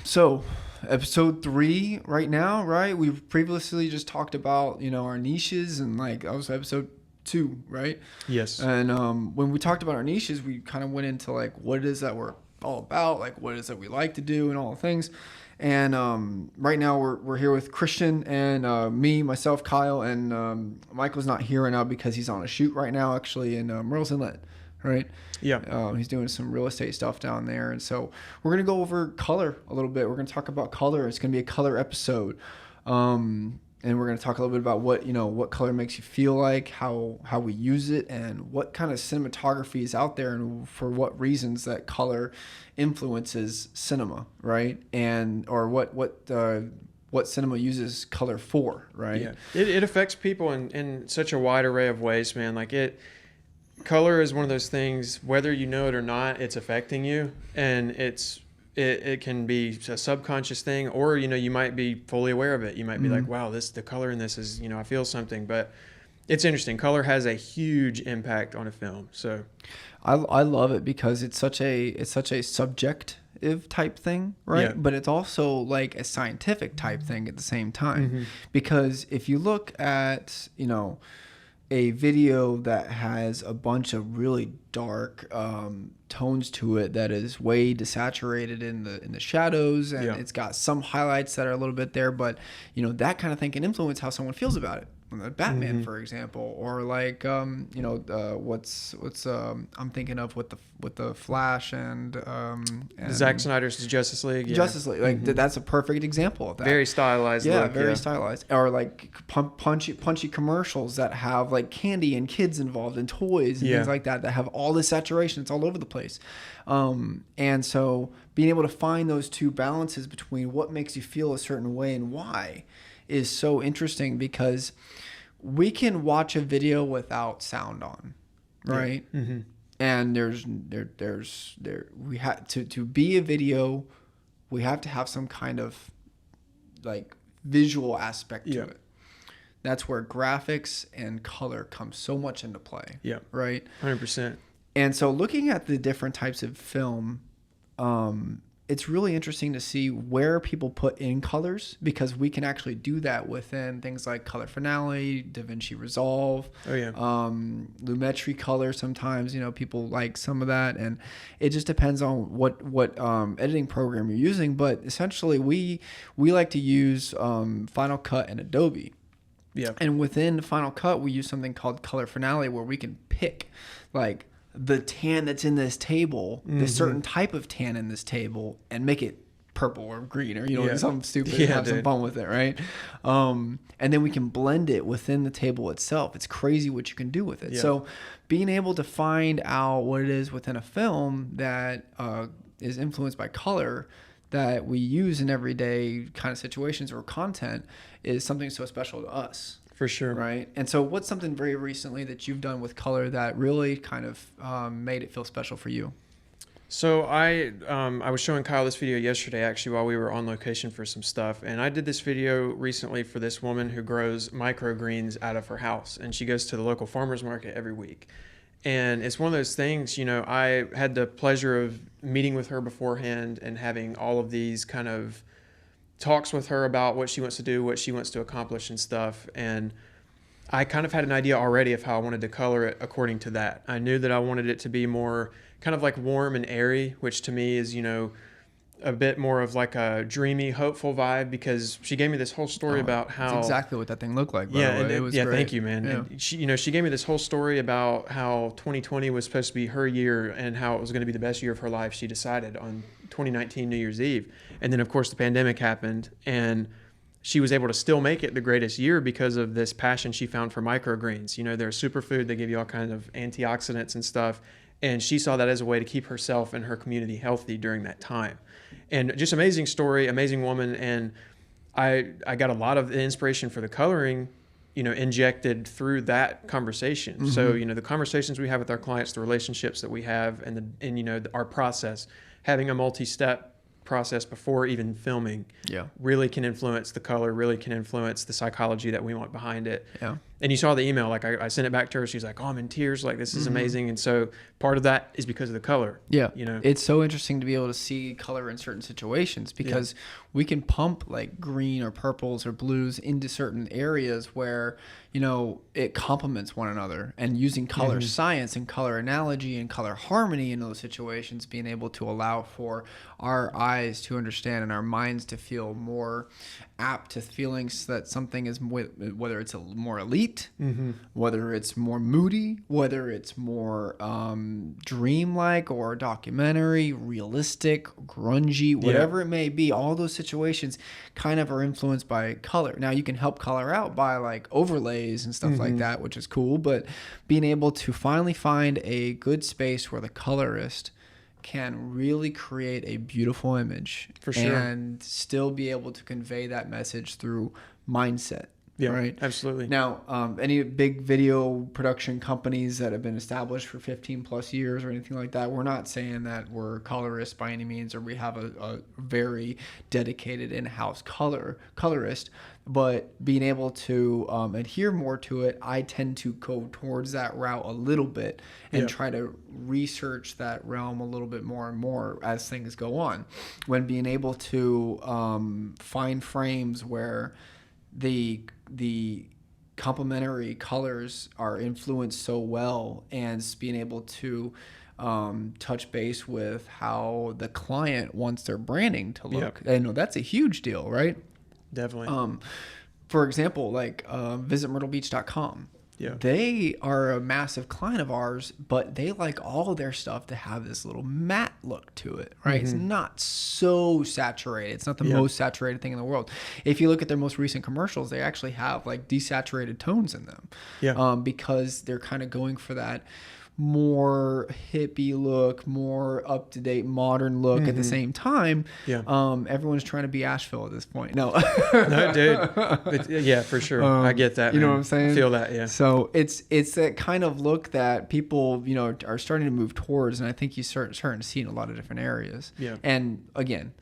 So, episode 3 right now, right? We've previously just talked about, our niches, and like that was episode 2, right? Yes. And when we talked about our niches, we kind of went into like what it is that we're all about, like what it is that we like to do, and all the things. And right now we're here with Christian and me, myself, Kyle, and Michael's not here right now because he's on a shoot right now, actually, in Murrells Inlet, right? Yeah. He's doing some real estate stuff down there. And so we're going to go over color a little bit. We're going to talk about color. It's going to be a color episode. And we're going to talk a little bit about what color makes you feel like, how we use it, and what kind of cinematography is out there, and for what reasons that color influences cinema, right? And or what cinema uses color for, right? Yeah. It affects people in such a wide array of ways, man. Color is one of those things, whether you know it or not, it's affecting you, and it can be a subconscious thing, or you might be fully aware of it. You might be like, wow, the color in this is, I feel something. But it's interesting. Color has a huge impact on a film. So I love it because it's such a subjective type thing, right? Yeah. But it's also like a scientific type thing at the same time. Because if you look at a video that has a bunch of really dark tones to it, that is way desaturated in the shadows, and it's got some highlights that are a little bit there, but that kind of thing can influence how someone feels about it. Batman, for example, or like what's I'm thinking of with the Flash and Zack Snyder's Justice League. Yeah. Justice League, like that's a perfect example of that. Very stylized. Yeah, very stylized. Or like punchy commercials that have like candy and kids involved and toys and things like that have all this saturation. It's all over the place. And so being able to find those two balances between what makes you feel a certain way and why is so interesting, because we can watch a video without sound on, right? Yeah. Mm-hmm. And we have to be a video, we have to have some kind of like visual aspect to it. That's where graphics and color come so much into play. Yeah. Right? 100%. And so looking at the different types of film, it's really interesting to see where people put in colors, because we can actually do that within things like Color Finale, DaVinci Resolve, Lumetri Color. Sometimes, people like some of that, and it just depends on what editing program you're using. But essentially, we like to use Final Cut and Adobe. Yeah. And within Final Cut, we use something called Color Finale, where we can pick like the tan that's in this table, the certain type of tan in this table, and make it purple or green or something stupid and have some fun with it, right? And then we can blend it within the table itself. It's crazy what you can do with it. Yeah. So being able to find out what it is within a film that is influenced by color that we use in everyday kind of situations or content is something so special to us. For sure. Right. And so what's something very recently that you've done with color that really kind of made it feel special for you? So I was showing Kyle this video yesterday, actually, while we were on location for some stuff. And I did this video recently for this woman who grows microgreens out of her house. And she goes to the local farmer's market every week. And it's one of those things, I had the pleasure of meeting with her beforehand and having all of these kind of talks with her about what she wants to do, what she wants to accomplish and stuff. And I kind of had an idea already of how I wanted to color it according to that. I knew that I wanted it to be more kind of like warm and airy, which to me is, a bit more of like a dreamy, hopeful vibe, because she gave me this whole story about how... That's exactly what that thing looked like, by the way. It was great. Thank you, man. Yeah. And she gave me this whole story about how 2020 was supposed to be her year and how it was going to be the best year of her life, she decided, on 2019 New Year's Eve. And then, of course, the pandemic happened, and she was able to still make it the greatest year because of this passion she found for microgreens. They're a superfood. They give you all kinds of antioxidants and stuff. And she saw that as a way to keep herself and her community healthy during that time. And just amazing story, amazing woman. And I got a lot of the inspiration for the coloring, injected through that conversation. Mm-hmm. So, the conversations we have with our clients, the relationships that we have, and our process, having a multi-step process before even filming really can influence the color, really can influence the psychology that we want behind it. Yeah. And you saw the email, like I sent it back to her. She's like, "Oh, I'm in tears. Like, this is amazing." And so part of that is because of the color. Yeah. You know, It's so interesting to be able to see color in certain situations because we can pump like green or purples or blues into certain areas where, you know, it complements one another, and using color science and color analogy and color harmony in those situations, being able to allow for our eyes to understand and our minds to feel more apt to feelings that something is, whether it's more elite, whether it's more moody, whether it's more dreamlike or documentary, realistic, grungy, whatever it may be. All those situations kind of are influenced by color. Now you can help color out by like overlays and stuff like that, which is cool, but being able to finally find a good space where the colorist can really create a beautiful image For sure. and still be able to convey that message through mindset. Yeah, right. absolutely. Now, any big video production companies that have been established for 15 plus years or anything like that, we're not saying that we're colorists by any means, or we have a very dedicated in-house colorist, but being able to adhere more to it, I tend to go towards that route a little bit and try to research that realm a little bit more and more as things go on. When being able to find frames where the complementary colors are influenced so well, and being able to touch base with how the client wants their branding to look. I know that's a huge deal, right? Definitely. For example, like visit myrtlebeach.com. Yeah. They are a massive client of ours, but they like all their stuff to have this little matte look to it, right? It's not so saturated. It's not the most saturated thing in the world. If you look at their most recent commercials, they actually have like desaturated tones in them. Because they're kind of going for that more hippie look, more up-to-date modern look at the same time. Everyone's trying to be Asheville at this point. No, dude. But, yeah, for sure. I get that. You know man. what I'm saying? I feel that. Yeah. So it's that kind of look that people, you know, are starting to move towards, and I think you starting to see in a lot of different areas. And again,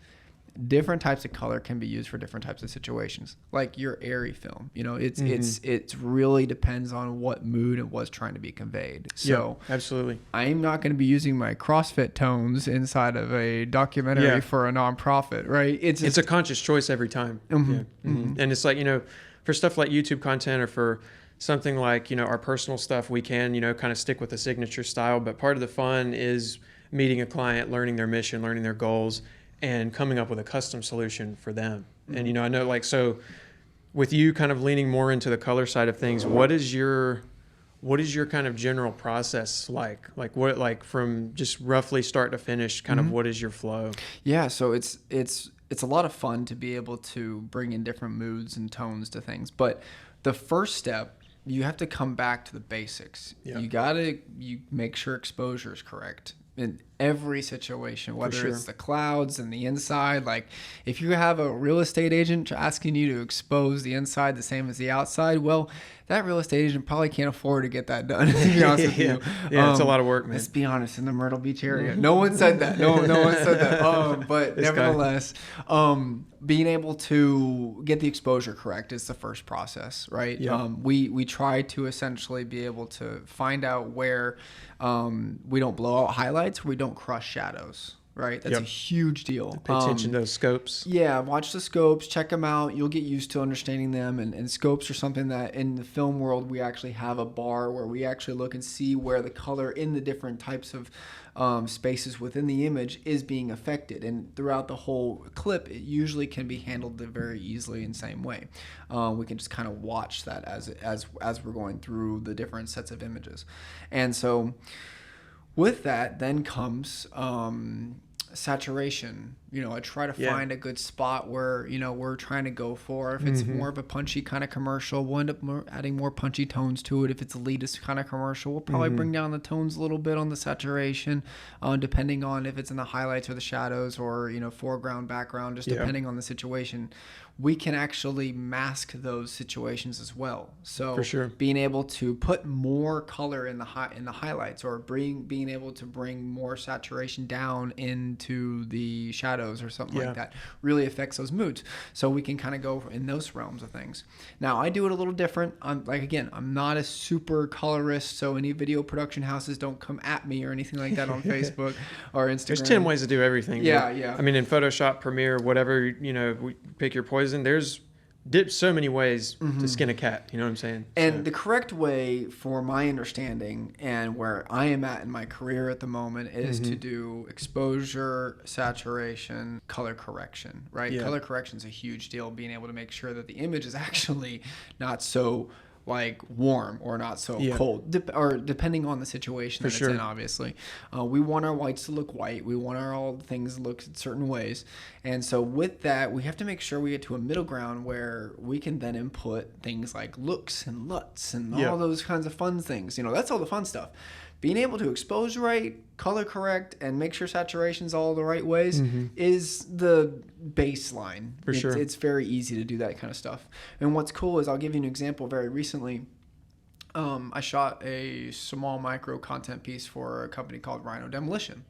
different types of color can be used for different types of situations. Like your airy film, you know, it's really depends on what mood and what's trying to be conveyed. So absolutely. I'm not going to be using my CrossFit tones inside of a documentary for a nonprofit, right? It's a conscious choice every time. And it's like, you know, for stuff like YouTube content, or for something like, you know, our personal stuff, we can, you know, kind of stick with the signature style. But part of the fun is meeting a client, learning their mission, learning their goals, and coming up with a custom solution for them. And, you know, I know, like, so with you kind of leaning more into the color side of things, what is your kind of general process like? Like what, like from just roughly start to finish, kind of what is your flow? Yeah. So it's a lot of fun to be able to bring in different moods and tones to things. But the first step, you have to come back to the basics. You make sure exposure is correct in every situation, whether it's the clouds and the inside. Like if you have a real estate agent asking you to expose the inside the same as the outside, well, that real estate agent probably can't afford to get that done, to be honest with you. It's a lot of work, man. Let's be honest, in the Myrtle Beach area. No one said that. No one said that. But nevertheless, being able to get the exposure correct is the first process, right? We try to essentially be able to find out where we don't blow out highlights, we don't crush shadows, right? That's a huge deal. Pay attention to those scopes. Yeah, watch the scopes, check them out. You'll get used to understanding them. And scopes are something that in the film world, we actually have a bar where we actually look and see where the color in the different types of spaces within the image is being affected. And throughout the whole clip, it usually can be handled very easily in the same way. We can just kind of watch that as we're going through the different sets of images. And so with that then comes saturation. You know, I try to find a good spot where, you know, we're trying to go for. If it's more of a punchy kind of commercial, we'll end up adding more punchy tones to it. If it's a elitist kind of commercial, we'll probably bring down the tones a little bit on the saturation, depending on if it's in the highlights or the shadows, or, you know, foreground, background, just depending on the situation. we can actually mask those situations as well. So For sure. being able to put more color in the highlights, or being able to bring more saturation down into the shadows or something like that, really affects those moods. So we can kind of go in those realms of things. Now I do it a little different. I'm not a super colorist, so any video production houses don't come at me or anything like that on Facebook or Instagram. There's 10 ways to do everything. Yeah, yeah. I mean, in Photoshop, Premiere, whatever, pick your poison. There's so many ways to skin a cat. You know what I'm saying? And the correct way, for my understanding and where I am at in my career at the moment, is to do exposure, saturation, color correction, right? Yeah. Color correction is a huge deal, being able to make sure that the image is actually not so like warm or not so cold, or depending on the situation that it's in, obviously. We want our whites to look white. We want all the things to look certain ways. And so with that, we have to make sure we get to a middle ground where we can then input things like looks and LUTs and all those kinds of fun things. That's all the fun stuff. Being able to expose right, color correct, and make sure saturation's all the right ways is the baseline. For sure. It's very easy to do that kind of stuff. And what's cool is, I'll give you an example. Very recently, I shot a small micro content piece for a company called Rhino Demolition.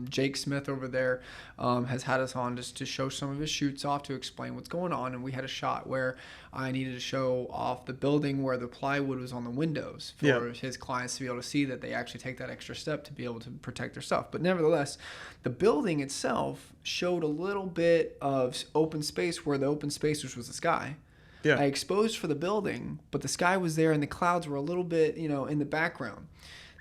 Jake Smith over there has had us on just to show some of his shoots off, to explain what's going on. And we had a shot where I needed to show off the building where the plywood was on the windows for his clients to be able to see that they actually take that extra step to be able to protect their stuff. But nevertheless, the building itself showed a little bit of open space where the open space, which was the sky. I exposed for the building, but the sky was there and the clouds were a little bit, in the background.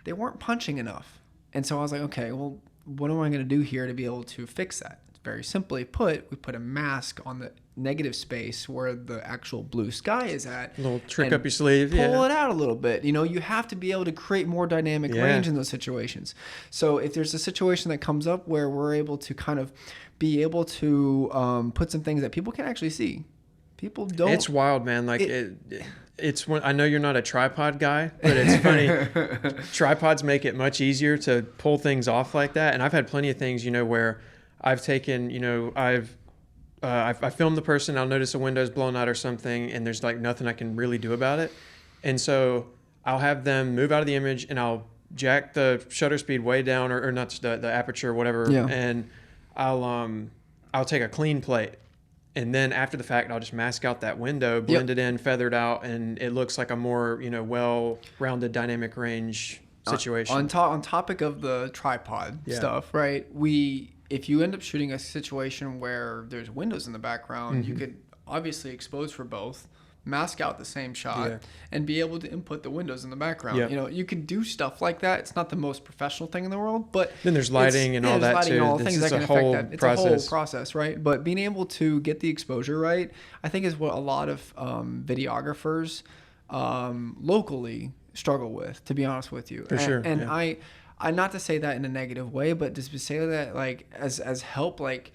They weren't punching enough. And so I was like, okay, well, what am I going to do here to be able to fix that? Very simply put, we put a mask on the negative space where the actual blue sky is at. A little trick up your sleeve. Pull it out a little bit. You have to be able to create more dynamic range in those situations. So if there's a situation that comes up where we're able to kind of be able to put some things that people can actually see. People don't. It's wild, man. Like it's when, I know you're not a tripod guy, but it's funny. Tripods make it much easier to pull things off like that. And I've had plenty of things, where I've taken, I filmed the person, I'll notice a window's blown out or something, and there's like nothing I can really do about it. And so I'll have them move out of the image, and I'll jack the shutter speed way down, or not the aperture, whatever. And I'll take a clean plate. And then after the fact, I'll just mask out that window, blend it in, feather it out, and it looks like a more, well-rounded dynamic range situation. On topic of the tripod stuff, right? If you end up shooting a situation where there's windows in the background, you could obviously expose for both, mask out the same shot, and be able to input the windows in the background. You can do stuff like that. It's not the most professional thing in the world, but then there's lighting and all that too. And all the things that can affect that. It's process. a whole process, right? But being able to get the exposure right, I think, is what a lot of videographers locally struggle with, to be honest with you. For sure. And I not to say that in a negative way, but just to say that like as help, like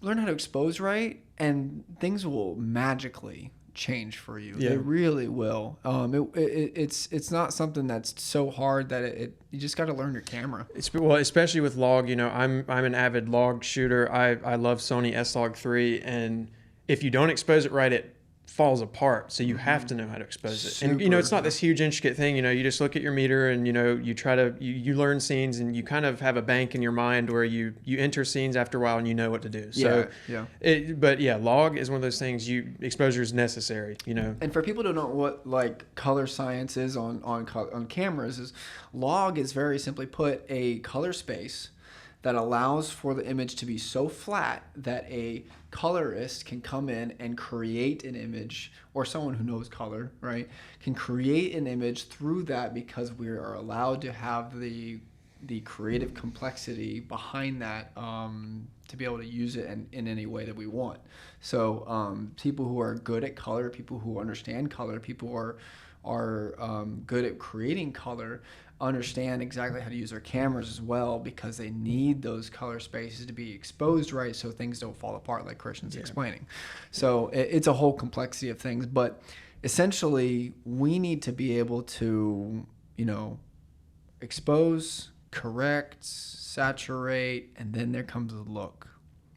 learn how to expose right, and things will magically change for you. They really will. It's not something that's so hard that you just got to learn your camera. Especially with log. I'm an avid log shooter. I love Sony S-Log 3, and if you don't expose it right, it falls apart. So you have to know how to expose it. And it's not this huge intricate thing. You just look at your meter, and you try to you learn scenes, and you kind of have a bank in your mind where you enter scenes after a while and you know what to do. So log is one of those things. Exposure is necessary. And for people to know what like color science is on cameras, is log is very simply put a color space that allows for the image to be so flat that a colorist can come in and create an image, or someone who knows color, right, can create an image through that, because we are allowed to have the creative complexity behind that to be able to use it in any way that we want. So people who are good at color, people who understand color, people who are good at creating color, understand exactly how to use their cameras as well, because they need those color spaces to be exposed right so things don't fall apart, like Christian's explaining. So it's a whole complexity of things, but essentially we need to be able to expose, correct, saturate, and then there comes the look.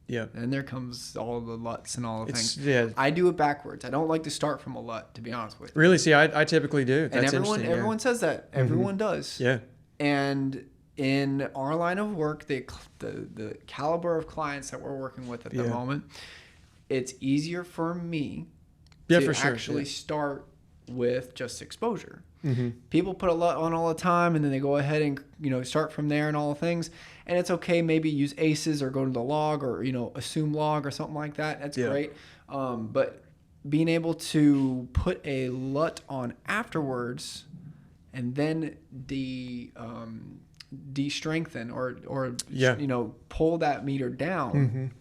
Yeah. And there comes all the LUTs and all the things. Yeah. I do it backwards. I don't like to start from a LUT, to be honest with you. Really? See, I typically do. That's And interesting. everyone says that. Everyone does. Yeah. And in our line of work, the caliber of clients that we're working with at the moment, it's easier for me to actually start with just exposure. People put a LUT on all the time, and then they go ahead and start from there and all the things. And it's okay. Maybe use ACEs or go to the log or assume log or something like that. That's great. But being able to put a LUT on afterwards, and then de-strengthen or pull that meter down.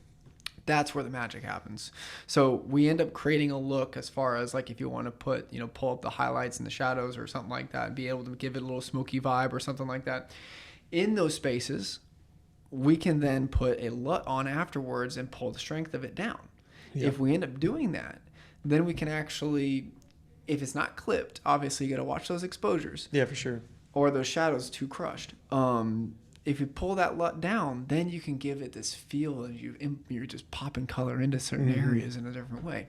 That's where the magic happens. So we end up creating a look as far as like if you want to put, pull up the highlights and the shadows or something like that and be able to give it a little smoky vibe or something like that. In those spaces, we can then put a LUT on afterwards and pull the strength of it down. If we end up doing that, then we can actually, if it's not clipped, obviously you got to watch those exposures. Yeah, for sure. Or those shadows too crushed. If you pull that LUT down, then you can give it this feel and you're just popping color into certain areas in a different way.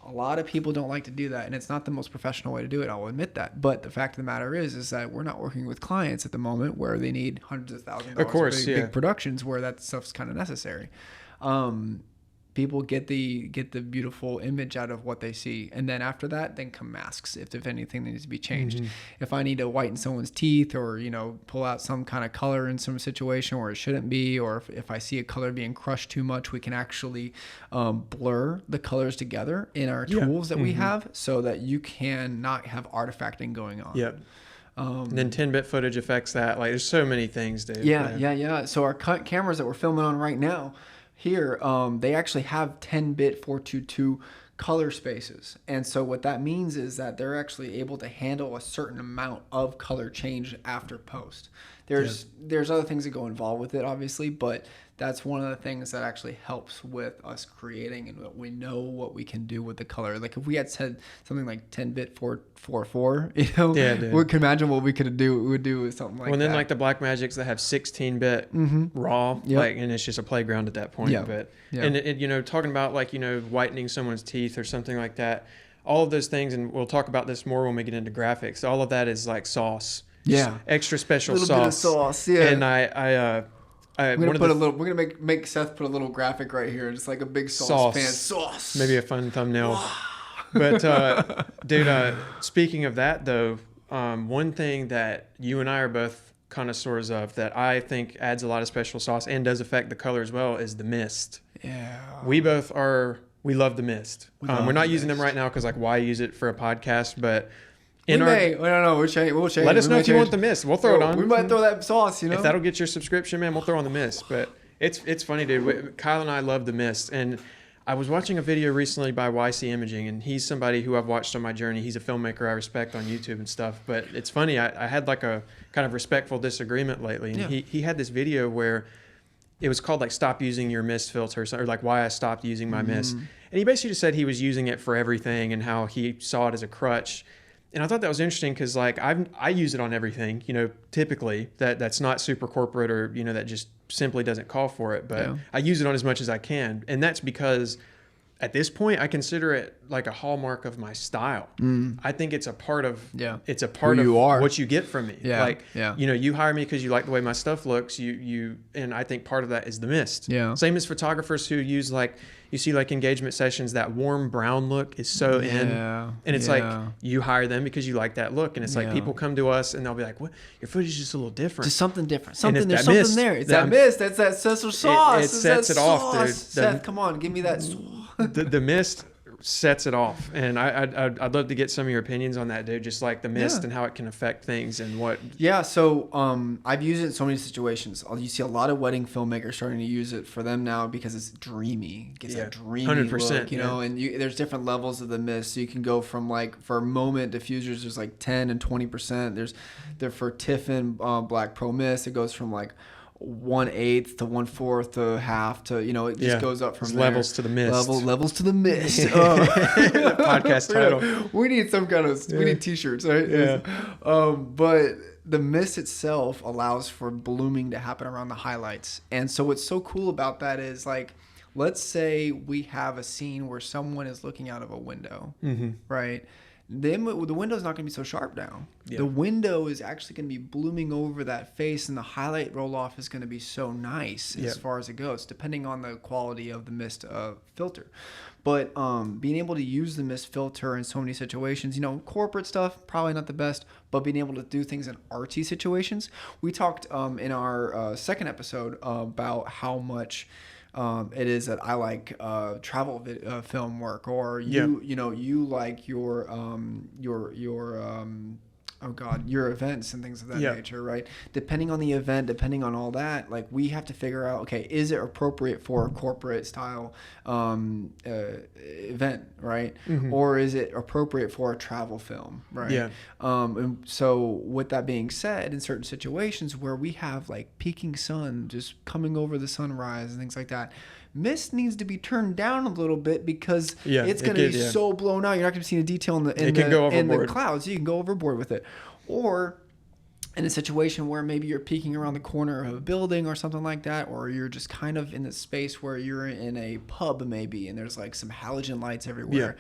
A lot of people don't like to do that, and it's not the most professional way to do it. I'll admit that. But the fact of the matter is that we're not working with clients at the moment where they need hundreds of thousands of dollars of big productions where that stuff's kind of necessary. People get the beautiful image out of what they see, and then after that, then come masks if anything needs to be changed. If I need to whiten someone's teeth or pull out some kind of color in some situation where it shouldn't be, or if I see a color being crushed too much, we can actually blur the colors together in our tools that we have, so that you can not have artifacting going on. Yep. And then 10-bit footage affects that. Like there's so many things, dude. Yeah. So our cameras that we're filming on right now here, they actually have 10-bit 422 color spaces. And so what that means is that they're actually able to handle a certain amount of color change after post. There's other things that go involved with it, obviously, but that's one of the things that actually helps with us creating, and we know what we can do with the color. Like if we had said something like 10-bit 444, we can imagine what we would do with something like that. Well, then like the Blackmagics that have 16-bit raw, and it's just a playground at that point. But and talking about like whitening someone's teeth or something like that, all of those things, and we'll talk about this more when we get into graphics. All of that is like sauce. Yeah, extra special sauce. Bit of sauce. Yeah, and we're gonna make Seth put a little graphic right here, just like a big sauce pan. Sauce. Maybe a fun thumbnail. But dude, speaking of that though, one thing that you and I are both connoisseurs of that I think adds a lot of special sauce and does affect the color as well is the mist. Yeah. We both are. We love the mist. We're not using them right now because like why use it for a podcast, but. I don't know. We'll change. Let us know if you want the mist. We'll throw it on. We might throw that sauce, If that'll get your subscription, man, we'll throw on the mist. But it's funny, dude. Kyle and I love the mist. And I was watching a video recently by YC Imaging, and he's somebody who I've watched on my journey. He's a filmmaker I respect on YouTube and stuff. But it's funny. I had like a kind of respectful disagreement lately. And he had this video where it was called like Stop Using Your Mist Filter, or like Why I Stopped Using My Mist. And he basically just said he was using it for everything and how he saw it as a crutch. And I thought that was interesting because like I use it on everything, typically that's not super corporate or, that just simply doesn't call for it. But I use it on as much as I can. And that's because at this point, I consider it like a hallmark of my style. I think it's a part of what you get from me. You hire me because you like the way my stuff looks. And I think part of that is the mist. Same as photographers who use like, you see like engagement sessions, that warm brown look is so in. And it's like you hire them because you like that look. And it's like people come to us and they'll be like, "What? Your footage is just a little different. Just something different. There's something there. It's that mist. That's that special sauce. It sets it off, dude. Seth, come on, give me that sauce. The mist sets it off, and I'd love to get some of your opinions on that, dude. Just like the mist and how it can affect things and what. Yeah, so I've used it in so many situations. You see a lot of wedding filmmakers starting to use it for them now because it's dreamy. It gets that dreamy 100%, look, and there's different levels of the mist. So you can go from like for moment diffusers, there's like 10 and 20%. They're for Tiffin Black Pro Mist. It goes from like 1/8 to 1/4 to half to it just goes up from there. Levels to the mist. Levels to the mist. Podcast title. We need some kind of we need t-shirts, right? Yeah. But the mist itself allows for blooming to happen around the highlights, and so what's so cool about that is like let's say we have a scene where someone is looking out of a window, right? Then the window's not going to be so sharp now. Yeah. The window is actually going to be blooming over that face, and the highlight roll off is going to be so nice as far as it goes, depending on the quality of the mist filter. But being able to use the mist filter in so many situations, corporate stuff, probably not the best, but being able to do things in artsy situations. We talked in our second episode about how much it is that I like travel film work, or you like your events and things of that nature, right? Depending on the event, depending on all that, like we have to figure out, okay, is it appropriate for a corporate style event, right? Or is it appropriate for a travel film, right? Yeah. And so with that being said, in certain situations where we have like peaking sun just coming over the sunrise and things like that, mist needs to be turned down a little bit because it's going to be so blown out. You're not going to see the detail in the clouds. You can go overboard with it. Or in a situation where maybe you're peeking around the corner of a building or something like that, or you're just kind of in the space where you're in a pub maybe, and there's like some halogen lights everywhere.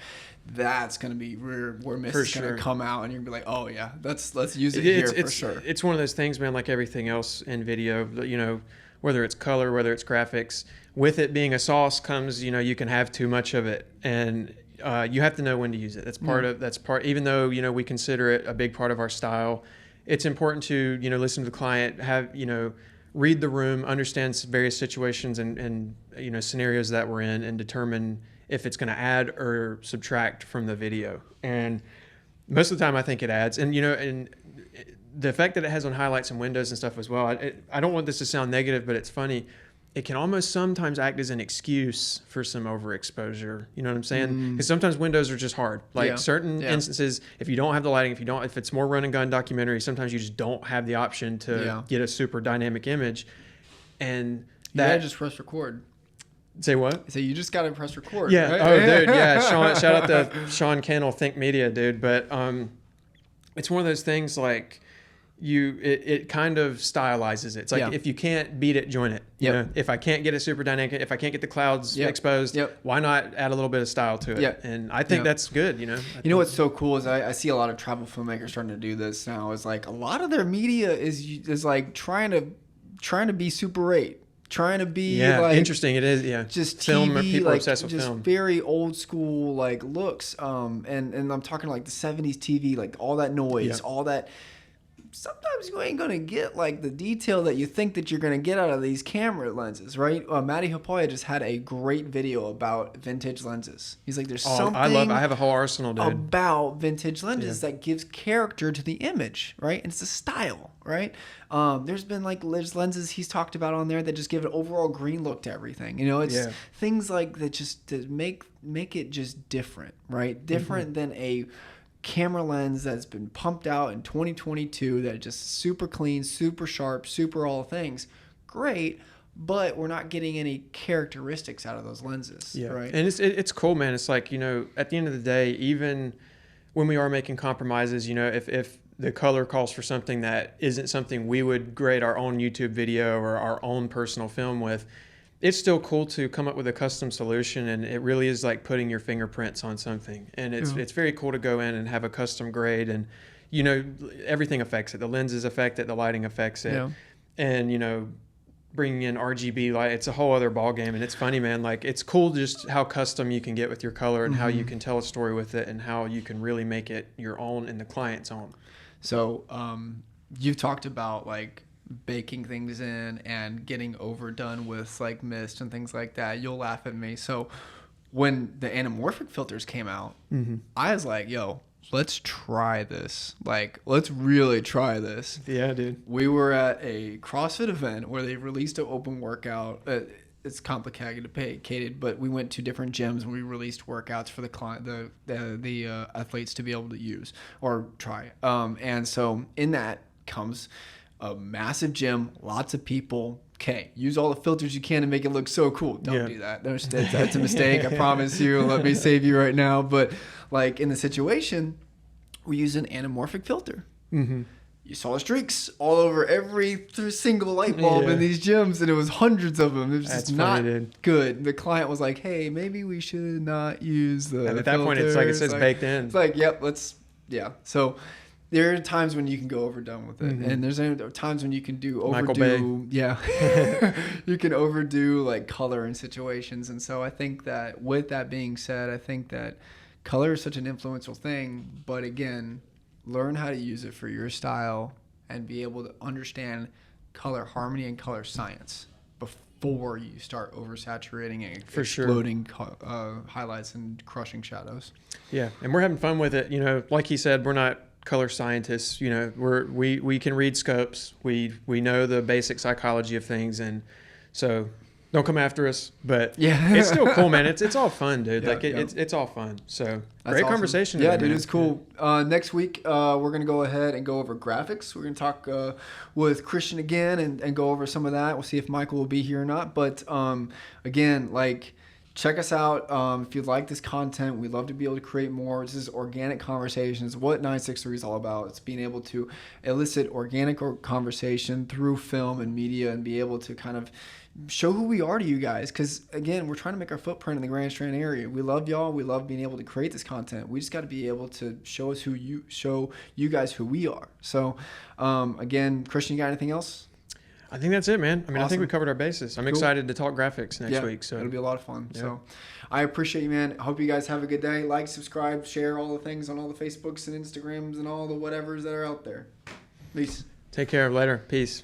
That's going to be where mist is going to come out, and you're going to be like, oh yeah, let's use it here for sure. It's one of those things, man, like everything else in video, whether it's color, whether it's graphics, with it being a sauce comes, you can have too much of it, and you have to know when to use it. That's part, even though, we consider it a big part of our style, it's important to, listen to the client, have, read the room, understand various situations and scenarios that we're in, and determine if it's going to add or subtract from the video. And most of the time I think it adds. And, and the effect that it has on highlights and windows and stuff as well, I don't want this to sound negative, but it's funny. It can almost sometimes act as an excuse for some overexposure. You know what I'm saying? Because sometimes windows are just hard. Like certain instances, if you don't have the lighting, if it's more run and gun documentary, sometimes you just don't have the option to get a super dynamic image. And that just press record. Say what? So you just got to press record. Yeah. Right? Oh, dude. Yeah. Shout out to Sean Cannell, Think Media, dude. But it's one of those things like, it kind of stylizes it. It's like if you can't beat it, join it. If I can't get it super dynamic, if I can't get the clouds exposed, why not add a little bit of style to it? And I think that's good. What's so cool is I see a lot of travel filmmakers starting to do this now. Is like a lot of their media is like trying to be Super 8. Trying to be like interesting. It is just film TV, or people like, obsessed with just film. Very old school like looks. And I'm talking like the 70s TV, like all that noise, all that. Sometimes you ain't gonna get like the detail that you think that you're gonna get out of these camera lenses, right? Matty Hopoya just had a great video about vintage lenses. He's like, there's something I have a whole arsenal, dude, about vintage lenses that gives character to the image, right? And it's a style, right? There's been like lenses he's talked about on there that just give an overall green look to everything. It's things like that just to make it just different, right? Different than a camera lens that's been pumped out in 2022 that just super clean, super sharp, super all things. Great, but we're not getting any characteristics out of those lenses, right? And it's cool, man. It's like, at the end of the day, even when we are making compromises, if the color calls for something that isn't something we would grade our own YouTube video or our own personal film with, it's still cool to come up with a custom solution, and it really is like putting your fingerprints on something. And it's very cool to go in and have a custom grade, and everything affects it. The lenses affect it, the lighting affects it, and bringing in RGB light, it's a whole other ball game. And it's funny, man. Like, it's cool just how custom you can get with your color and how you can tell a story with it, and how you can really make it your own and the client's own. So you've talked about like baking things in and getting overdone with like mist and things like that. You'll laugh at me. So when the anamorphic filters came out, I was like, yo, let's try this. Like, let's really try this. Yeah, dude. We were at a CrossFit event where they released an open workout. It's complicated, but we went to different gyms and we released workouts for the client, the athletes to be able to use or try. And so in that comes a massive gym, lots of people. Okay, use all the filters you can to make it look so cool. Don't do that. That's a mistake. I promise you. Let me save you right now. But like in the situation, we use an anamorphic filter. you saw streaks all over every single light bulb in these gyms, and it was hundreds of them. It was just not good. The client was like, "Hey, maybe we should not use the." And at that point, it's like it says baked in. It's like, "Yep, So there are times when you can go overdone with it, and there's times when you can overdo. Michael Bay. Yeah, you can overdo like color in situations, and so I think that with that being said, I think that color is such an influential thing, but again, learn how to use it for your style and be able to understand color harmony and color science before you start oversaturating and exploding highlights and crushing shadows. Yeah, and we're having fun with it. You know, like he said, we're not color scientists. You know, we can read scopes. We know the basic psychology of things, and so don't come after us. But it's still cool, man. It's all fun, dude. It's all fun. So that's great awesome. Conversation. Yeah, dude, it's cool. Next week we're gonna go ahead and go over graphics. We're gonna talk with Christian again and go over some of that. We'll see if Michael will be here or not. But again, like, check us out if you like this content. We'd love to be able to create more. This is organic conversations. What 963 is all about. It's being able to elicit organic conversation through film and media and be able to kind of show who we are to you guys, because again, we're trying to make our footprint in the Grand Strand area. We love y'all. We love being able to create this content. We just got to be able to show you guys who we are. So again, Christian, you got anything else? I think that's it, man. I mean, awesome. I think we covered our bases. I'm excited to talk graphics next week. So it'll be a lot of fun. Yeah. So I appreciate you, man. I hope you guys have a good day. Like, subscribe, share all the things on all the Facebooks and Instagrams and all the whatevers that are out there. Peace. Take care. Later. Peace.